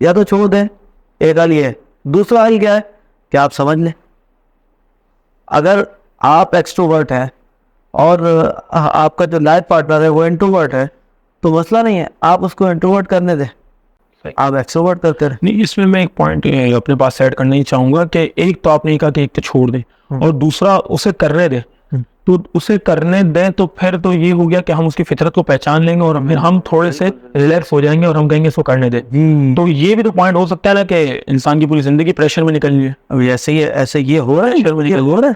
یا تو چھوڑ دیں, ایک حل یہ ہے. دوسرا حل کیا ہے کہ آپ سمجھ لیں, اگر آپ ایکسٹروورٹ ہیں اور آپ کا جو لائف پارٹنر ہے وہ انٹروورٹ ہے تو مسئلہ نہیں ہے, آپ اس کو انٹروورٹ کرنے دیں, آپ ایکسٹروورٹ کرتے رہیں. نہیں, اس میں میں ایک پوائنٹ اپنے پاس ایڈ کرنا ہی چاہوں گا کہ ایک تو آپ نے کہا کہ ایک تو چھوڑ دیں, اور دوسرا اسے کرنے دیں. تو اسے کرنے دیں تو پھر تو یہ ہو گیا کہ ہم اس کی فطرت کو پہچان لیں گے اور پھر ہم تھوڑے سے ریلیکس ہو جائیں گے اور ہم کہیں گے اس کو کرنے دیں. تو یہ بھی تو پوائنٹ ہو سکتا ہے نا کہ انسان کی پوری زندگی پریشر میں نکل رہی ہے. اب ایسے ہی ایسے یہ ہو رہا ہے, یہ ہو رہا ہے,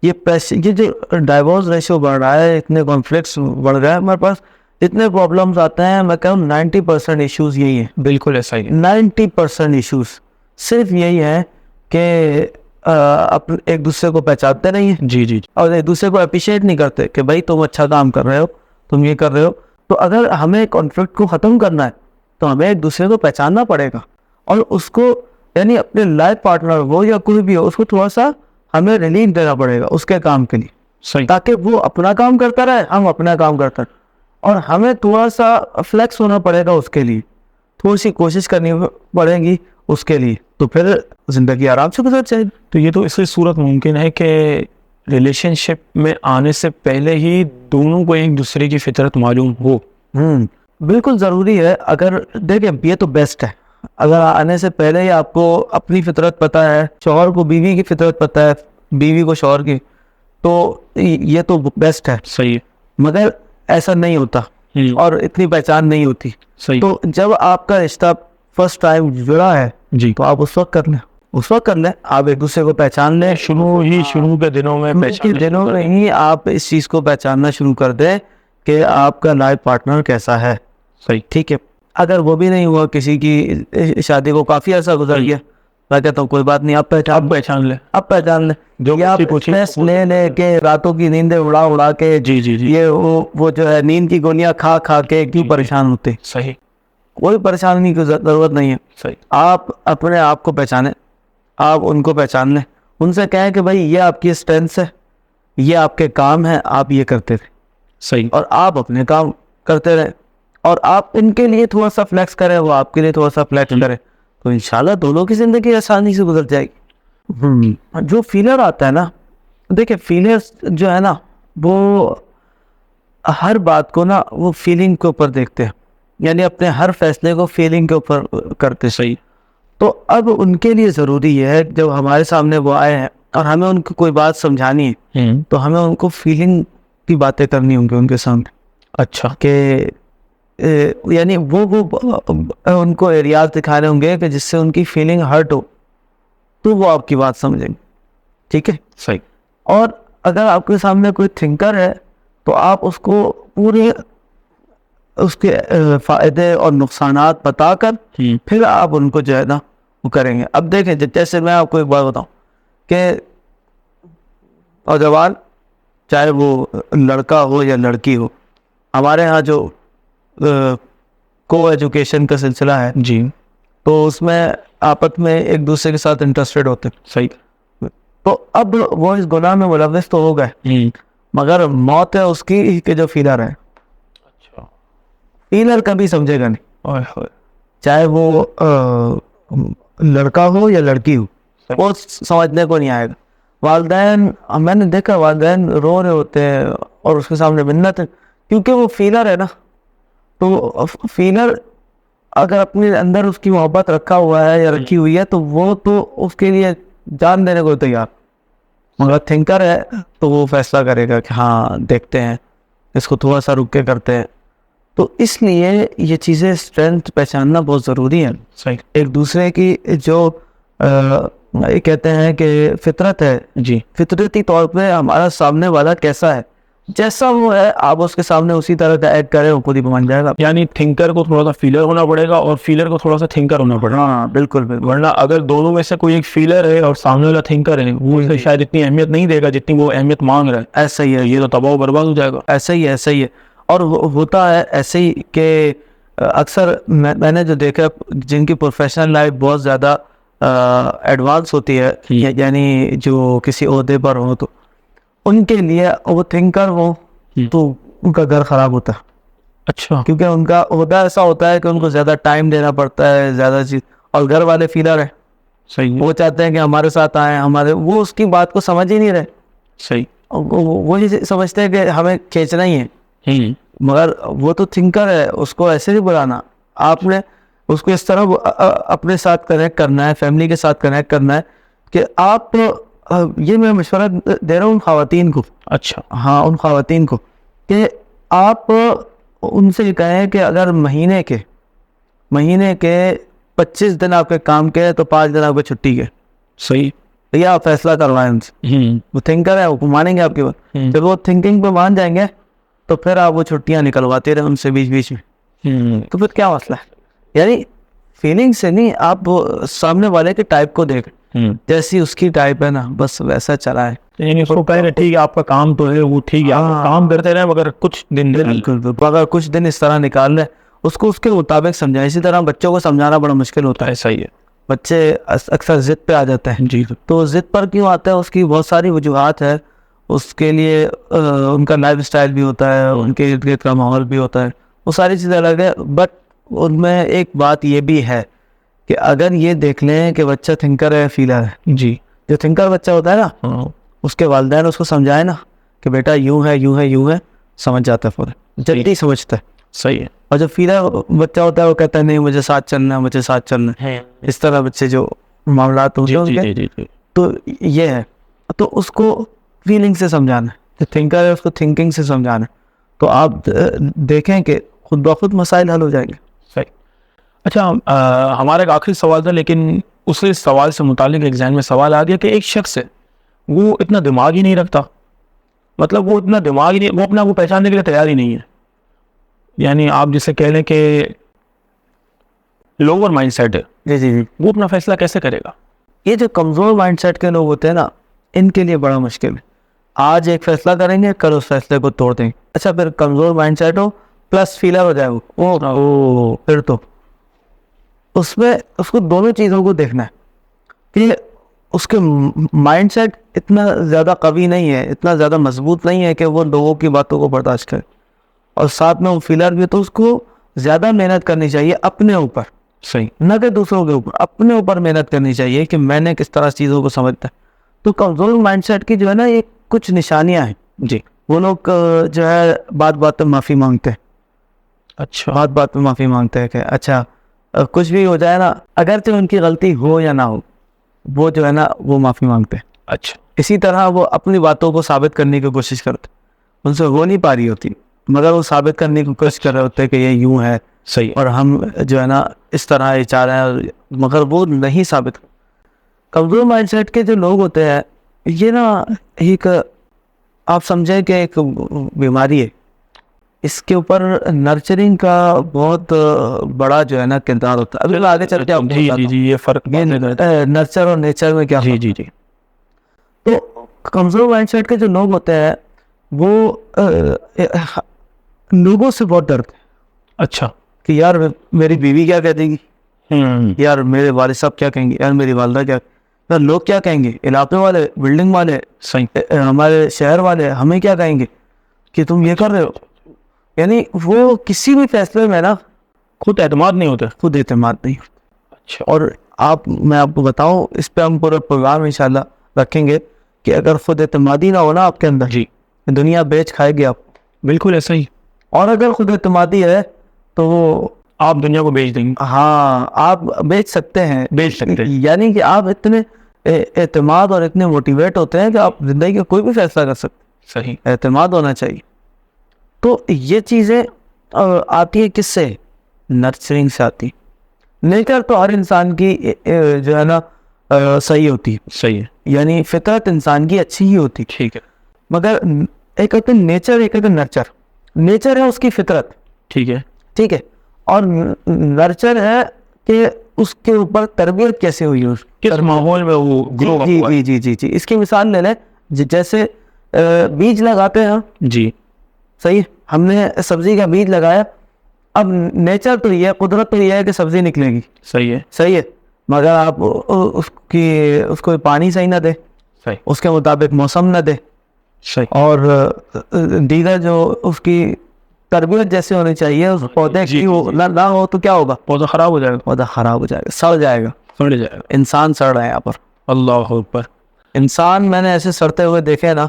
یہ جو ڈائیورس ریشو بڑھ رہا ہے, اتنے کانفلکٹس بڑھ رہے ہیں ہمارے پاس, اتنے پرابلمس آتے ہیں, میں کہوں 90% ایشوز یہی ہیں. بالکل ایسا ہی 90% ایشوز صرف یہی ہے کہ ایک دوسرے کو پہچانتے نہیں ہیں. جی جی اور ایک دوسرے کو اپریشیٹ نہیں کرتے کہ بھائی تم اچھا کام کر رہے ہو, تم یہ کر رہے ہو. تو اگر ہمیں کانفلکٹ کو ختم کرنا ہے تو ہمیں ایک دوسرے کو پہچاننا پڑے گا, اور اس کو یعنی اپنے لائف پارٹنر ہو یا کوئی بھی ہو, اس کو تھوڑا سا ہمیں ریلیف دینا پڑے گا اس کے کام کے لیے, صحیح, تاکہ وہ اپنا کام کرتا رہے, ہم اپنا کام کرتے رہیں, اور ہمیں تھوڑا سا فلیکس ہونا پڑے گا اس کے لیے, تھوڑی سی کوشش کرنی پڑے گی اس کے لیے, تو پھر زندگی آرام سے گزر جائے گی. تو یہ تو اس صورت ممکن ہے کہ ریلیشن شپ میں آنے سے پہلے ہی دونوں کو ایک دوسرے کی فطرت معلوم ہو. بالکل ضروری ہے. اگر دیکھیں یہ تو بیسٹ ہے, اگر آنے سے پہلے ہی آپ کو اپنی فطرت پتہ ہے, شوہر کو بیوی کی فطرت پتہ ہے, بیوی کو شوہر کی, تو یہ تو بیسٹ ہے. صحیح ہے, مگر ایسا نہیں ہوتا اور اتنی پہچان نہیں ہوتی. صحیح, تو جب آپ کا رشتہ فرسٹ ٹائم جڑا ہے جی, تو آپ اس وقت کر لیں, اس وقت کر لیں, آپ ایک دوسرے کو پہچان لیں. شروع کے دنوں میں دنوں میں ہی آپ اس چیز کو پہچاننا شروع کر دیں کہ آپ کا لائف پارٹنر کیسا ہے. صحیح, ٹھیک ہے. اگر وہ بھی نہیں ہوا, کسی کی شادی کو کافی عرصہ گزر گیا, میں کہتا ہوں کوئی بات نہیں, آپ پہچان لیں, اب پہچان لیں. جو آپ اسٹریس لے لے کے راتوں کی نیندیں اڑا کے, جی جی جی, یہ وہ جو ہے نیند کی گولیاں کھا کے کیوں پریشان ہوتے. صحیح, کوئی پریشانی کی ضرورت نہیں ہے. صحیح, آپ اپنے آپ کو پہچانیں, آپ ان کو پہچان لیں, ان سے کہیں کہ بھائی یہ آپ کی اسٹرینتھ ہے, یہ آپ کے کام ہیں, آپ یہ کرتے تھے. صحیح, اور آپ اپنے کام کرتے رہیں, اور آپ ان کے لیے تھوڑا سا فلیکس کریں, وہ آپ کے لیے تھوڑا سا فلیکس کریں, تو انشاءاللہ دونوں کی زندگی آسانی سے گزر جائے گی. جو فیلر آتا ہے نا, دیکھیں فیلر جو ہے نا وہ ہر بات کو نا وہ فیلنگ کے اوپر دیکھتے ہیں, یعنی اپنے ہر فیصلے کو فیلنگ کے اوپر کرتے. صحیح, تو اب ان کے لیے ضروری ہے جب ہمارے سامنے وہ آئے ہیں اور ہمیں ان کو کوئی بات سمجھانی ہے تو ہمیں ان کو فیلنگ کی باتیں کرنی ہوں گی ان کے سامنے. اچھا, کہ یعنی وہ ان کو ایریاز دکھانے ہوں گے کہ جس سے ان کی فیلنگ ہرٹ ہو, تو وہ آپ کی بات سمجھیں گے. ٹھیک ہے. صحیح, اور اگر آپ کے سامنے کوئی تھنکر ہے تو آپ اس کو پورے اس کے فائدے اور نقصانات بتا کر پھر آپ ان کو جو ہے نا وہ کریں گے. اب دیکھیں جیسے میں آپ کو ایک بات بتاؤں کہ نوجوان چاہے وہ لڑکا ہو یا لڑکی ہو, ہمارے ہاں جو کو ایجوکیشن کا سلسلہ ہے جی, تو اس میں آپس میں ایک دوسرے کے ساتھ انٹرسٹڈ ہوتے ہیں. صحیح, تو اب وہ اس گناہ میں ملوث تو ہو گئے, مگر موت ہے اس کی کہ جو فیلر ہے. اچھا, فیلر کبھی سمجھے گا نہیں, چاہے وہ لڑکا ہو یا لڑکی ہو, وہ سمجھنے کو نہیں آئے گا. والدین, میں نے دیکھا والدین رو رہے ہوتے ہیں اور اس کے سامنے منت ہے, کیونکہ وہ فیلر ہے نا. تو فیلر اگر اپنے اندر اس کی محبت رکھا ہوا ہے یا رکھی ہوئی ہے تو وہ تو اس کے لیے جان دینے کو تیار. مگر تھنکر ہے تو وہ فیصلہ کرے گا کہ ہاں دیکھتے ہیں, اس کو تھوڑا سا رک کے کرتے ہیں. تو اس لیے یہ چیزیں اسٹرینتھ پہچاننا بہت ضروری ہے. صحیح, ایک دوسرے کی جو یہ کہتے ہیں کہ فطرت ہے, جی, فطرتی طور پہ ہمارا سامنے والا کیسا ہے, جیسا وہ ہے آپ اس کے سامنے اسی طرح کا ایکٹ کریں, وہ خود ہی مان جائے گا. یعنی تھنکر کو تھوڑا سا فیلر ہونا پڑے گا اور فیلر کو تھوڑا سا تھنکر ہونا پڑے گا. ہاں بالکل بالکل. ورنہ اگر دونوں میں سے کوئی ایک فیلر ہے اور سامنے والا تھنکر ہے, وہ اسے شاید اتنی اہمیت نہیں دے گا جتنی وہ اہمیت مانگ رہا ہے. ایسا ہی ہے, یہ تو تباہ و برباد ہو جائے گا. ایسا ہی ہے. اور ہوتا ہے ایسے ہی کہ اکثر میں نے جو دیکھا جن کی پروفیشنل لائف بہت زیادہ ایڈوانس ہوتی ہے, یعنی جو کسی عہدے پر ہو, تو ان کے لیے وہ تھنکر ہو تو ان کا گھر خراب ہوتا ہے. اچھا, کیونکہ ان کا عہدہ ایسا ہوتا ہے کہ ان کو زیادہ ٹائم دینا پڑتا ہے, زیادہ چیز, اور گھر والے فیلر ہیں, صحیح وہ چاہتے ہیں کہ ہمارے ساتھ آئیں, ہمارے, وہ اس کی بات کو سمجھ ہی نہیں رہے, صحیح. وہ یہ سمجھتے ہیں کہ ہمیں کھینچنا ہی ہے, مگر وہ تو تھنکر ہے, اس کو ایسے نہیں بلانا. آپ نے اس کو اس طرح اپنے ساتھ کنیکٹ کرنا ہے, فیملی کے ساتھ کنیکٹ کرنا ہے کہ آپ, یہ میں مشورہ دے رہا ہوں ان خواتین کو, اچھا ہاں ان خواتین کو, کہ آپ ان سے کہیں کہ اگر مہینے کے 25 دن آپ کے کام کے تو 5 دن آپ کے چھٹی کے, صحیح. یہ آپ فیصلہ کروائیں ان سے. وہ تھنکر ہے, وہ مانیں گے آپ کی بات. جب وہ تھنکنگ پہ مان جائیں گے تو پھر آپ وہ چھٹیاں نکلواتے رہے ان سے بیچ میں, تو پھر کیا مسئلہ ہے. یعنی فیلنگ سے نہیں, آپ سامنے والے کے ٹائپ کو دیکھ, جیسی اس کی ٹائپ ہے نا بس ویسا چلا ہے. یعنی اس کو کہہ رہے ٹھیک ہے آپ کا کام تو ہے, وہ ٹھیک ہے آپ کام کرتے رہے مگر کچھ دن اگر کچھ دن اس طرح نکال لیں, اس کو اس کے مطابق سمجھائیں. اسی طرح بچوں کو سمجھانا بڑا مشکل ہوتا ہے. صحیح ہے. بچے اکثر ضد پہ آ جاتے ہیں. جی تو ضد پر کیوں آتا ہے, اس کی بہت ساری وجوہات ہے. اس کے لیے ان کا لائف اسٹائل بھی ہوتا ہے, ان کے ارد گرد کا ماحول بھی ہوتا ہے, وہ ساری چیزیں الگ ہے. بٹ ان میں ایک بات یہ بھی ہے کہ اگر یہ دیکھ لیں کہ بچہ تھنکر ہے, فیلر ہے, جی, جو تھنکر بچہ ہوتا ہے نا, اس کے والدین اس کو سمجھائے نا کہ بیٹا یوں ہے, سمجھ جاتا ہے, فوراً جلدی سمجھتا ہے. صحیح ہے. اور جو فیلر بچہ ہوتا ہے وہ کہتا ہے نہیں مجھے ساتھ چلنا ہے, اس طرح بچے جو معاملات ہوتے ہیں ان کے, تو یہ ہے. تو اس کو فیلنگ سے سمجھانا ہے, جو تھنکر ہے اس کو تھنکنگ سے سمجھانا ہے, تو آپ دیکھیں کہ خود بخود مسائل حل ہو جائیں گے. صحیح. اچھا, ہمارا ایک آخری سوال تھا, لیکن اس سوال سے متعلق ایک ذہن میں سوال آ گیا کہ ایک شخص ہے وہ اتنا دماغ ہی نہیں رکھتا, مطلب وہ اتنا دماغ ہی نہیں, وہ اپنا وہ پہچاننے کے لیے تیار ہی نہیں ہے. یعنی آپ جسے کہہ لیں کہ لوور مائنڈ سیٹ ہے, جی, وہ اپنا فیصلہ کیسے کرے گا؟ یہ جو کمزور مائنڈ سیٹ کے لوگ ہوتے ہیں نا, ان کے لیے بڑا مشکل ہے. آج ایک فیصلہ کریں گے, کل اس فیصلے کو توڑ دیں گے. اچھا, پھر کمزور مائنڈ سیٹ ہو پلس فیلر ہو جائے وہ, پھر تو اس میں اس کو دونوں چیزوں کو دیکھنا ہے کہ اس کے مائنڈ سیٹ اتنا زیادہ قوی نہیں ہے, اتنا زیادہ مضبوط نہیں ہے کہ وہ لوگوں کی باتوں کو برداشت کرے, اور ساتھ میں وہ فیلر بھی, تو اس کو زیادہ محنت کرنی چاہیے اپنے اوپر, صحیح, نہ کہ دوسروں کے اوپر, اپنے اوپر محنت کرنی چاہیے کہ میں نے کس طرح چیزوں کو سمجھتا ہے. تو کمزور مائنڈ سیٹ کی جو ہے نا یہ کچھ نشانیاں ہیں. جی, وہ لوگ جو ہے بات پہ معافی مانگتے ہیں. اچھا, بات پہ معافی مانگتے ہیں کہ اچھا کچھ بھی ہو جائے نا, اگرچہ ان کی غلطی ہو یا نہ ہو, وہ جو ہے نا وہ معافی مانگتے ہیں. اچھا, اسی طرح وہ اپنی باتوں کو ثابت کرنے کی کوشش کرتے, ان سے ہو نہیں پا رہی ہوتی, مگر وہ ثابت کرنے کی کوشش کر رہے ہوتے ہیں کہ یہ یوں ہے, صحیح, اور ہم جو ہے نا اس طرح یہ چاہ رہے ہیں, مگر وہ نہیں ثابت. کمزور مائنڈ سیٹ کے جو لوگ ہوتے ہیں یہ نا ایک, آپ سمجھیں کہ ایک بیماری ہے. اس کے اوپر نرچرنگ کا بہت بڑا جو ہے نا کردار ہوتا ہے. ابھی آگے چل کے آپ کو بتاتا ہوں یہ فرق نرچر اور نیچر میں کیا فرق. جی. تو کمزور مائنڈ سیٹ کے جو لوگ ہوتے ہیں وہ لوگوں سے بہت ڈرتے ہیں. اچھا, کہ یار میری بیوی کیا کہہ دے گی, یار میرے والد صاحب کیا کہیں گے, یار میری والدہ کیا, یار لوگ کیا کہیں گے, علاقے والے, بلڈنگ والے, صحیح, ہمارے شہر والے ہمیں کیا کہیں گے کہ تم یہ کر رہے ہو. یعنی وہ کسی بھی فیصلے میں نا خود اعتماد نہیں ہوتا, خود اعتماد نہیں ہوتا. اچھا, اور میں آپ کو بتاؤں, اس پہ ہم پورا پروگرام انشاءاللہ رکھیں گے کہ اگر خود اعتمادی نہ ہونا آپ کے اندر, جی, دنیا بیچ کھائے گی آپ. بالکل ایسا ہی. اور اگر خود اعتمادی ہے تو وہ آپ دنیا کو بیچ دیں گے. ہاں, آپ بیچ سکتے ہیں, یعنی کہ آپ اتنے اعتماد اور اتنے موٹیویٹ ہوتے ہیں کہ آپ زندگی کا کوئی بھی فیصلہ کر سکتے. صحیح, اعتماد ہونا چاہیے. تو یہ چیزیں آتی ہے کس سے, نرچرنگ سے آتی. نیچر تو ہر انسان کی جو ہے نا صحیح ہوتی ہے, صحیح ہے, یعنی فطرت انسان کی اچھی ہی ہوتی. ٹھیک ہے, مگر ایک ہوتا ہے نیچر, ایک ہوتا ہے نرچر. نیچر ہے اس کی فطرت, ٹھیک ہے, ٹھیک ہے, اور نرچر ہے کہ اس کے اوپر تربیت کیسے ہوئی ہے, کس ماحول میں وہ گرو ہوا ہے. جی. اس کی مثال لے لیں, جیسے بیج لگاتے ہیں, جی, صحیح, ہم نے سبزی کا بیج لگایا, اب نیچر تو یہ ہے, قدرت تو یہ ہے کہ سبزی نکلے گی, صحیح ہے, صحیح ہے, مگر آپ اس کو پانی صحیح نہ دے, صحیح, اس کے مطابق موسم نہ دے, صحیح, اور دیگر جو اس کی تربیت جیسے ہونی چاہیے اس پودے کی نہ ہو تو کیا ہوگا؟ پودا خراب ہو جائے گا، پودا خراب ہو جائے گا، سڑ جائے گا، سڑ جائے گا. انسان سڑ رہا ہے یہاں پر. اللہ اکبر. انسان میں نے ایسے سڑتے ہوئے دیکھے نا.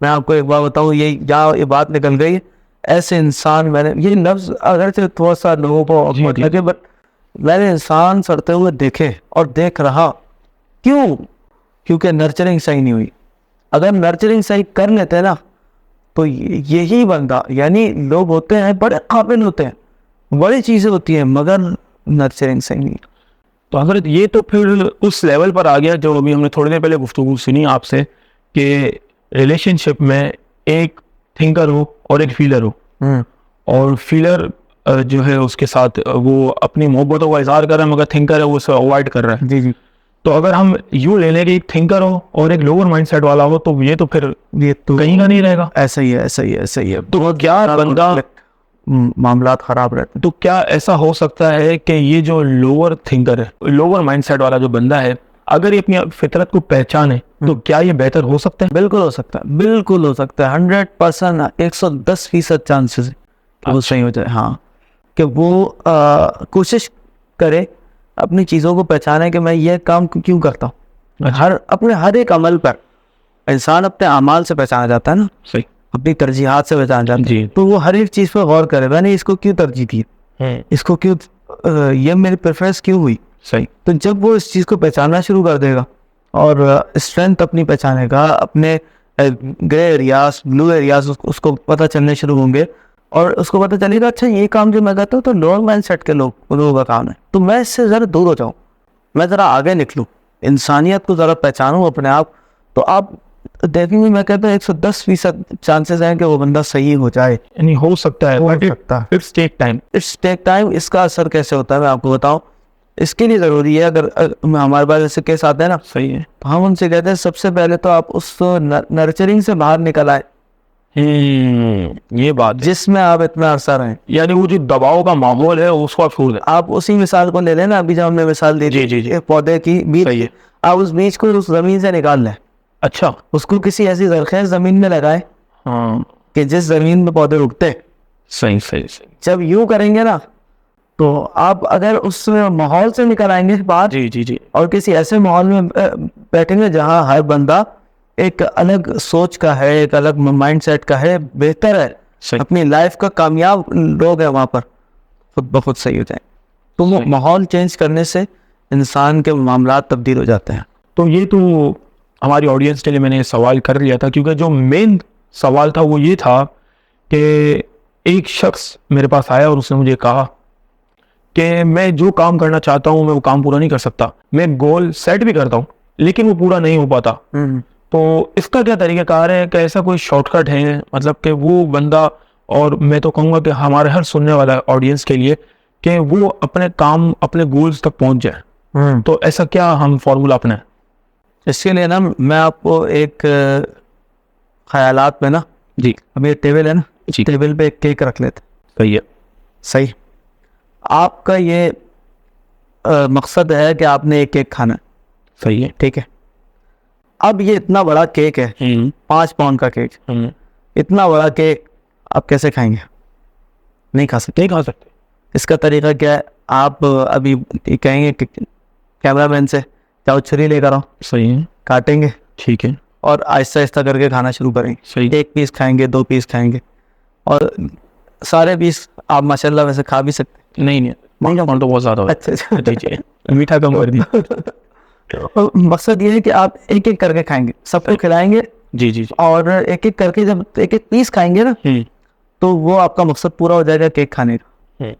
میں آپ کو ایک بات بتاؤں, یہ بات نکل گئی, ایسے انسان میں نے, یہ لفظ اگرچہ تھوڑا سا لوگوں کو awkward لگے, بٹ میں نے انسان سڑتے ہوئے دیکھے اور دیکھ رہا. کیوں؟ کیونکہ نرچرنگ صحیح نہیں ہوئی. اگر نرچرنگ صحیح کر لیتے نا تو یہی بندہ, یعنی لوگ ہوتے ہیں بڑے قابل ہوتے ہیں, بڑی چیزیں ہوتی ہیں, مگر نرچرنگ صحیح نہیں. تو حضرت یہ تو پھر اس لیول پر آ گیا جو ابھی ہم نے تھوڑی دیر پہلے گفتگو سنی آپ سے, کہ ریلیشن شپ میں ایک تھنکر ہو اور ایک فیلر ہو, اور فیلر جو ہے اس کے ساتھ وہ اپنی محبتوں کا اظہار کر رہا ہے, مگر تھنکر ہے وہ اسے اوائڈ کر رہا ہے. جی جی. تو اگر ہم یوں لے لیں کہ ایک تھنکر ہو اور ایک لوور مائنڈ سیٹ والا ہو, تو یہ تو پھر یہ تو کہیں کا نہیں رہے گا. ایسا ہی ہے, ایسا ہی ہے, ایسا ہی ہے. تو کیا بندہ, معاملات خراب رہتے ہیں. تو کیا ایسا ہو سکتا ہے کہ یہ جو لوور تھنکر ہے, لوور مائنڈ سیٹ والا جو بندہ ہے, اگر یہ اپنی فطرت کو پہچانے تو کیا یہ بہتر ہو سکتا ہے؟ بالکل ہو سکتا ہے, بالکل ہو سکتا ہے. 100%, 110% چانسز کہ وہ صحیح ہو جائے. ہاں, کہ وہ کوشش کرے اپنی چیزوں کو پہچانے کہ میں یہ کام کیوں کرتا ہوں. اپنے ہر ایک عمل پر انسان اپنے اعمال سے پہچانا جاتا ہے نا, صحیح, اپنی ترجیحات سے پہچانا جاتا ہے. جی. تو وہ ہر ایک چیز پہ غور کرے, میں نے اس کو کیوں ترجیح دی, اس کو کیوں, یہ میری پریفرنس کیوں ہوئی. صحیح. تو جب وہ اس چیز کو پہچاننا شروع کر دے گا اور اسٹرینتھ اپنی پہچانے گا, اپنے گرے ایریاز, بلو ایریاز اس کو پتہ چلنے شروع ہوں گے, اور اس کو پتہ چلے گا اچھا یہ کام جو میں کرتا ہوں تو لوور مائنڈ سیٹ کے لوگوں کا کام ہے, تو میں اس سے ذرا دور ہو جاؤں, میں ذرا آگے نکلوں, انسانیت کو ذرا پہچانوں اپنے آپ. تو آپ دیکھیں گے, میں کہتا ہوں 110% چانسز ہیں کہ وہ بندہ صحیح ہو جائے. یعنی ہو سکتا ہے, it's take time. It's take time. اس کا اثر کیسے ہوتا ہے میں آپ کو بتاؤں. اس کے لیے ضروری ہے, اگر ہمارے پاس ایسے کیس آتے ہیں نا, صحیح ہے, تو ہم ان سے کہتے ہیں سب سے پہلے تو آپ اس نرچرنگ سے باہر نکل آئے, یہ بات جس میں آپ اتنا عرصہ رہیں. یعنی وہ جو دباؤ کا ماحول ہے اس کو آپ چھوڑ دیں. آپ اسی مثال کو لے لیں نا, ابھی جب ہم نے مثال دی تھی پودے کی بیج, آپ اس بیج کو اس زمین سے نکال لیں. اچھا, اس کو کسی ایسی زرخیز زمین میں لگائے کہ جس زمین میں پودے اگتے. صحیح صحیح صحیح. جب یوں کریں گے نا تو آپ اگر اس ماحول سے نکل آئیں گے باہر, جی جی جی, اور کسی ایسے ماحول میں بیٹھیں گے جہاں ہر بندہ ایک الگ سوچ کا ہے, ایک الگ مائنڈ سیٹ کا ہے, بہتر ہے, اپنی لائف کا کامیاب لوگ ہیں وہاں پر, خود بخود صحیح ہو جائیں. تو وہ ماحول چینج کرنے سے انسان کے معاملات تبدیل ہو جاتے ہیں. تو یہ تو ہماری آڈینس کے لیے میں نے سوال کر لیا تھا, کیونکہ جو مین سوال تھا وہ یہ تھا کہ ایک شخص میرے پاس آیا اور اس نے مجھے کہا کہ میں جو کام کرنا چاہتا ہوں میں وہ کام پورا نہیں کر سکتا, میں گول سیٹ بھی کرتا ہوں لیکن وہ پورا نہیں ہو پاتا. تو اس کا کیا طریقہ کار ہے, کہ ایسا کوئی شارٹ کٹ ہے, مطلب کہ وہ بندہ, اور میں تو کہوں گا کہ ہمارے ہر سننے والا آڈینس کے لیے, کہ وہ اپنے کام, اپنے گولز تک پہنچ جائے, تو ایسا کیا ہم فارمولا اپنائیں؟ اس کے لیے نا میں آپ کو ایک خیالات میں نا, جی ابھی ایک ٹیبل ہے نا, ٹیبل پہ ایک کیک رکھ لیتے. صحیح ہے, صحیح. آپ کا یہ مقصد ہے کہ آپ نے ایک کیک کھانا ہے. صحیح ہے, ٹھیک ہے. اب یہ اتنا بڑا کیک ہے, 5 پاؤنڈ کا کیک, اتنا بڑا کیک آپ کیسے کھائیں گے؟ نہیں کھا سکتے. نہیں کھا سکتے. اس کا طریقہ کیا ہے, آپ ابھی کہیں گے کیمرہ مین سے جاؤ چھری لے کر آؤ. صحیح ہے, کاٹیں گے, ٹھیک ہے, اور آہستہ آہستہ کر کے کھانا شروع کریں گے. صحیح. 1 پیس کھائیں گے, 2 پیس کھائیں گے, اور سارے پیس آپ ماشاءاللہ ویسے کھا بھی سکتے. نہیں تو بہت زیادہ ہوتا ہے. اچھا جی جی, میٹھا کم کر دیا. مقصد یہ ہے کہ آپ ایک ایک کر کے کھائیں گے, سب کو کھلائیں گے. جی جی, اور ایک ایک کر کے جب ایک ایک پیس کھائیں گے نا, تو وہ آپ کا مقصد پورا ہو جائے گا کیک کھانے کا.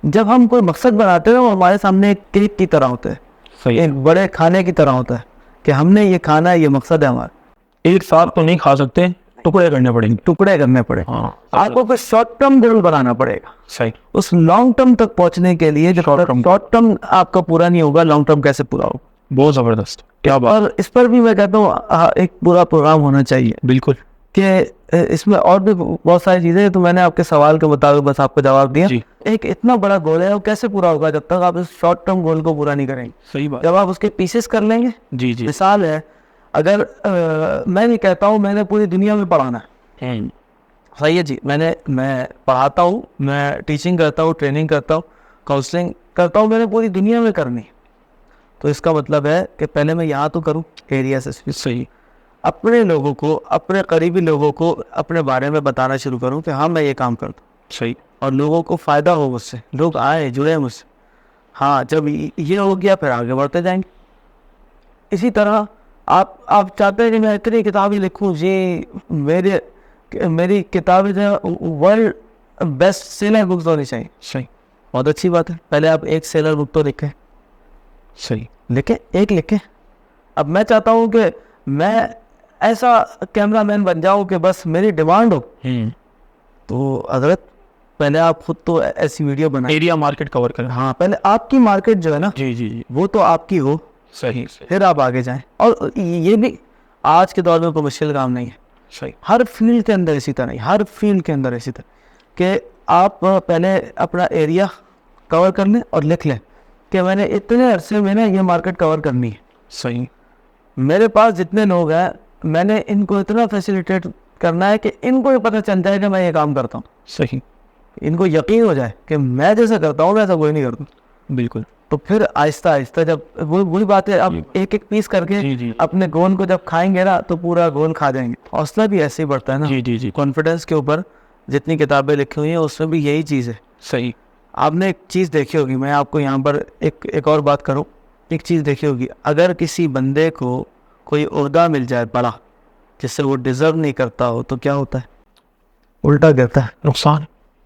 جب ہم کوئی مقصد بناتے ہیں وہ ہمارے سامنے ایک کیک کی طرح ہوتا ہے, ایک بڑے کھانے کی طرح ہوتا ہے کہ ہم نے یہ کھانا ہے, یہ مقصد ہے ہمارا. ایک ساتھ تو نہیں کھا سکتے, ٹکڑے کرنے پڑیں گے. ٹکڑے کرنے پڑے. آپ کو کوئی شارٹ ٹرم گول بنانا پڑے گا. صحیح. اس لانگ ٹرم تک پہنچنے کے لیے جب شارٹ ٹرم آپ کا پورا نہیں ہوگا, لانگ ٹرم کیسے پورا ہوگا؟ بہت زبردست, کیا بات. اور اس پر بھی میں کہتا ہوں ایک پورا پروگرام ہونا چاہیے. بالکل, کہ اس میں اور بھی بہت ساری چیزیں ہیں. تو میں نے آپ کے سوال کے مطابق بس آپ کو جواب دیا. ایک اتنا بڑا گول ہے, وہ کیسے پورا ہوگا جب تک آپ اس شارٹ ٹرم گول کو پورا نہیں کریں گے. صحیح بات. جب آپ اس کے پیسز کر لیں گے. جی جی, مثال ہے, اگر میں نہیں کہتا ہوں میں نے پوری دنیا میں پڑھانا ہے, صحیح ہے جی. میں پڑھاتا ہوں, میں ٹیچنگ کرتا ہوں, ٹریننگ کرتا ہوں, کاؤنسلنگ کرتا ہوں, میں نے پوری دنیا میں کرنی. تو اس کا مطلب ہے کہ پہلے میں یہاں تو کروں ایریا سے, صحیح, اپنے لوگوں کو, اپنے قریبی لوگوں کو اپنے بارے میں بتانا شروع کروں کہ ہاں میں یہ کام کرتا ہوں, صحیح, اور لوگوں کو فائدہ ہو مجھ سے, لوگ آئے جڑے مجھ سے. ہاں جب یہ ہو گیا پھر آگے بڑھتے جائیں گے. اسی طرح آپ چاہتے ہیں کہ میں اتنی کتابیں لکھوں جی, میری کتابیں جو ورلڈ بیسٹ سیلر بکس ہونی چاہیے. صحیح, بہت اچھی بات ہے, پہلے آپ ایک سیلر بک تو لکھیں, صحیح, لکھیں, ایک لکھیں. اب میں چاہتا ہوں کہ میں ایسا کیمرہ مین بن جاؤں کہ بس میری ڈیمانڈ ہو, تو حضرت پہلے آپ خود تو ایسی ویڈیو بنائیں, ایریا مارکیٹ کور کریں. ہاں پہلے آپ کی مارکیٹ جو ہے نا جی جی جی, وہ تو آپ کی ہو, صحیح, صحیح, پھر آپ آگے جائیں. اور یہ بھی آج کے دور میں کوئی مشکل کام نہیں ہے, صحیح, ہر فیلڈ کے اندر اسی طرح, ہر فیلڈ کے اندر اسی طرح کہ آپ پہلے اپنا ایریا کور کر لیں اور لکھ لیں کہ میں نے اتنے عرصے میں نے یہ مارکیٹ کور کرنی ہے. صحیح, میرے پاس جتنے لوگ ہیں میں نے ان کو اتنا فیسیلیٹیٹ کرنا ہے کہ ان کو یہ پتہ چل جائے کہ میں یہ کام کرتا ہوں, صحیح, ان کو یقین ہو جائے کہ میں جیسا کرتا ہوں ویسا کوئی نہیں کرتا. بالکل, تو پھر آہستہ آہستہ جب وہی بات ہے, اب ایک ایک پیس کر کے جی جی اپنے گول کو جب کھائیں گے نا تو پورا گول کھا جائیں گے. حوصلہ بھی ایسے ہی بڑھتا ہے نا, جی جی جی, کانفیڈنس کے اوپر جتنی کتابیں لکھی ہوئی ہیں اس میں بھی یہی چیز ہے. صحیح, آپ نے ایک چیز دیکھی ہوگی, میں آپ کو یہاں پر ایک اور بات کروں, ایک چیز دیکھی ہوگی, اگر کسی بندے کو کوئی عہدہ مل جائے بڑا جس سے وہ ڈیزرو نہیں کرتا ہو تو کیا ہوتا ہے, الٹا گرتا ہے,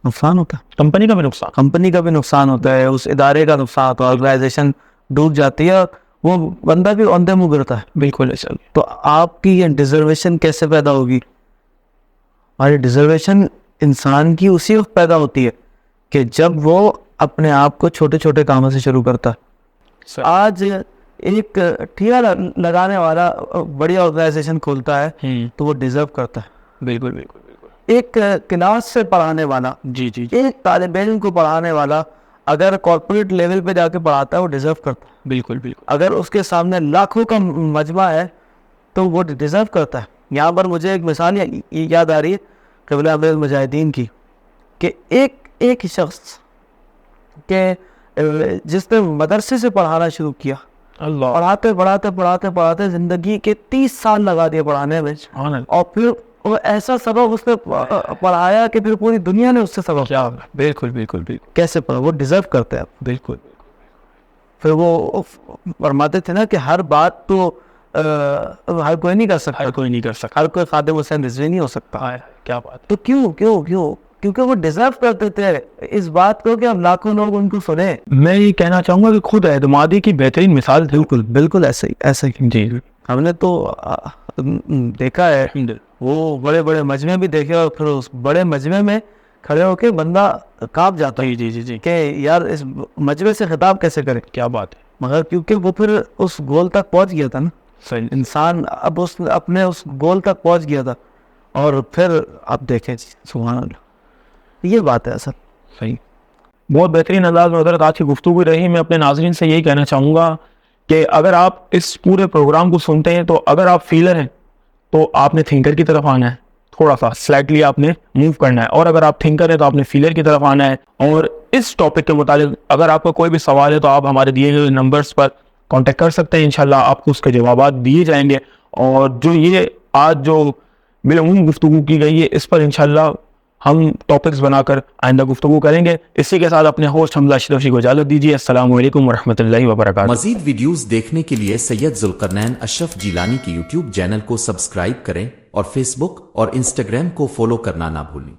نقصان ہوتا ہے, کمپنی کا بھی نقصان, کمپنی کا بھی نقصان ہوتا ہے, اس ادارے کا نقصان ہوتا ہے, آرگنائزیشن ڈوب جاتی ہے, وہ بندہ بھی اوندے منہ گرتا ہے. بالکل ایسا, تو آپ کی یہ ڈیزرویشن کیسے پیدا ہوگی؟ ہماری ڈیزرویشن انسان کی اسی وقت پیدا ہوتی ہے کہ جب وہ اپنے آپ کو چھوٹے چھوٹے کاموں سے شروع کرتا ہے. آج ایک ٹھیلا لگانے والا بڑی آرگنائزیشن کھولتا ہے تو وہ ڈیزرو کرتا ہے. بالکل بالکل بالکل, ایک کلاس سے پڑھانے والا, جی جی, ایک طالب علم کو پڑھانے والا اگر کارپوریٹ لیول پہ جا کے پڑھاتا ہے وہ ڈیزرو کرتا ہے. بالکل بالکل, اگر اس کے سامنے لاکھوں کا مجمع ہے تو وہ ڈیزرو کرتا ہے. یہاں پر مجھے ایک مثال یاد آ رہی ہے قبلہ امیر المجاہدین کی, کہ ایک شخص کہ جس نے مدرسے سے پڑھانا شروع کیا, اللہ, پڑھاتے زندگی کے 30 سال لگا دیے پڑھانے میں, اور پھر وہ ایسا سبق اس نے پڑھایا کہ پھر پوری دنیا نے اس سے سبق. کیا, بالکل بالکل بالکل, کیسے پڑھا, وہ ڈیزرو کرتے ہیں. بالکل, پھر وہ فرماتے تھے نا کہ ہر بات تو ہر کوئی نہیں کر سکتا, ہر کوئی نہیں کر سکتا, ہر کوئی خادم حسین رضوی نہیں ہو سکتا. کیا بات, تو کیوں کیونکہ وہ ڈیزرو کرتے تھے اس بات کو کہ ہم لاکھوں لوگ ان کو سنیں. میں یہ کہنا چاہوں گا کہ خود اعتمادی کی بہترین مثال تھی. بالکل ایسے ہی جی, ہم نے تو دیکھا ہے, وہ بڑے بڑے مجمع بھی دیکھے, اور پھر اس بڑے مجمع میں کھڑے ہو کے بندہ کانپ جاتا ہے جی جی جی, کہ یار اس مجمع سے خطاب کیسے کرے. کیا بات ہے, مگر کیونکہ وہ پھر اس گول تک پہنچ گیا تھا نا, صحیح, انسان اب اپنے اس گول تک پہنچ گیا تھا, اور پھر آپ دیکھیں سبحان اللہ, یہ بات ہے اصل. صحیح, بہت بہترین انداز میں حضرت آج کی گفتگو رہی. میں اپنے ناظرین سے یہی کہنا چاہوں گا کہ اگر آپ اس پورے پروگرام کو سنتے ہیں تو اگر آپ فیلر ہیں تو آپ نے تھنکر کی طرف آنا ہے, تھوڑا سا سلائٹلی آپ نے موو کرنا ہے, اور اگر آپ تھنکر ہیں تو آپ نے فیلر کی طرف آنا ہے. اور اس ٹاپک کے متعلق اگر آپ کا کوئی بھی سوال ہے تو آپ ہمارے دیے گئے نمبرز پر کانٹیکٹ کر سکتے ہیں, انشاءاللہ آپ کو اس کے جوابات دیے جائیں گے. اور جو یہ آج جو بالعموم گفتگو کی گئی ہے اس پر انشاءاللہ ہم ٹاپکس بنا کر آئندہ گفتگو کریں گے. اسی کے ساتھ اپنے ہوسٹ حمزہ اشرفی کو اجازت دیجیے. السلام علیکم ورحمۃ اللہ وبرکاتہ. مزید ویڈیوز دیکھنے کے لیے سید ذوالقرنین اشرف جیلانی کی یوٹیوب چینل کو سبسکرائب کریں اور فیس بک اور انسٹاگرام کو فالو کرنا نہ بھولیں.